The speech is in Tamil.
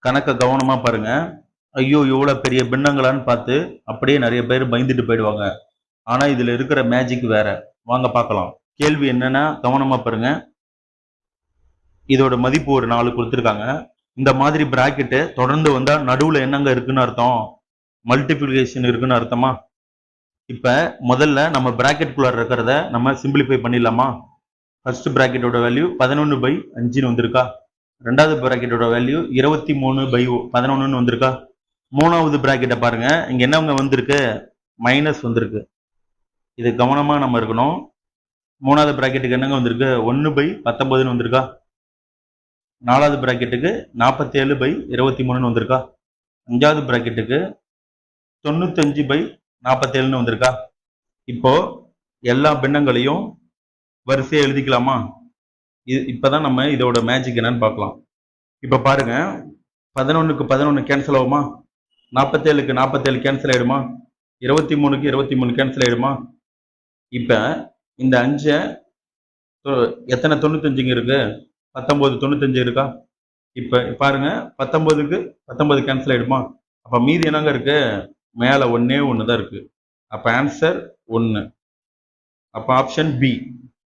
கணக்க கவனமா பாருங்க. ஐயோ! இவ்வளோ பெரிய பின்னங்களான்னு பார்த்து அப்படியே நிறைய பேர் பயந்துட்டு போயிடுவாங்க. ஆனா இதுல இருக்கிற மேஜிக் வேற. வாங்க பார்க்கலாம். கேள்வி என்னன்னா கவனமா பாருங்க. இதோட மதிப்பு ஒரு 4 கொடுத்துருக்காங்க. இந்த மாதிரி பிராக்கெட்டு தொடர்ந்து வந்தா நடுவுல என்னங்க இருக்குன்னு அர்த்தம்? மல்டிப்ளிகேஷன் இருக்குன்னு அர்த்தமா? இப்ப முதல்ல நம்ம பிராக்கெட்குள்ளார இருக்கிறத நம்ம சிம்பிளிஃபை பண்ணிடலாமா? ஃபர்ஸ்ட் பிராக்கெட்டோட வேல்யூ 11/5ன்னு வந்திருக்கா? ரெண்டாவது பிராக்கெட்டோட வேல்யூ 23/11ன்னு வந்திருக்கா? மூணாவது பிராக்கெட்டை பாருங்க, இங்க என்னங்க வந்திருக்கு? மைனஸ் வந்திருக்கு. இது கவனமா நம்ம இருக்கணும். மூணாவது பிராக்கெட்டுக்கு என்னங்க வந்திருக்கு? 1/19ன்னு வந்திருக்கா? நாலாவது பிராக்கெட்டுக்கு 47/23ன்னு வந்திருக்கா? அஞ்சாவது பிராக்கெட்டுக்கு 95/47ன்னு வந்திருக்கா? இப்போ எல்லா பின்னங்களையும் வரிசையா எழுதிக்கலாமா? இப்பதான் நம்ம இதோட மேஜிக் என்னன்னு பார்க்கலாம். இப்ப பாருங்க, 11க்கு 11 கேன்சல் ஆகுமா? 47க்கு 47 கேன்சல் ஆயிடுமா? 23க்கு 23 கேன்சல் ஆயிடுமா? இப்ப இந்த 5 எத்தனை 95 இருக்கு? 19 95 இருக்கா? இப்ப பாருங்க, 19க்கு 19 கேன்சல் ஆயிடுமா? அப்ப மீதி என்னங்க இருக்கு? மேல ஒன்னே ஒன்று தான் இருக்கு. அப்ப ஆன்சர் 1. அப்ப ஆப்ஷன் பி.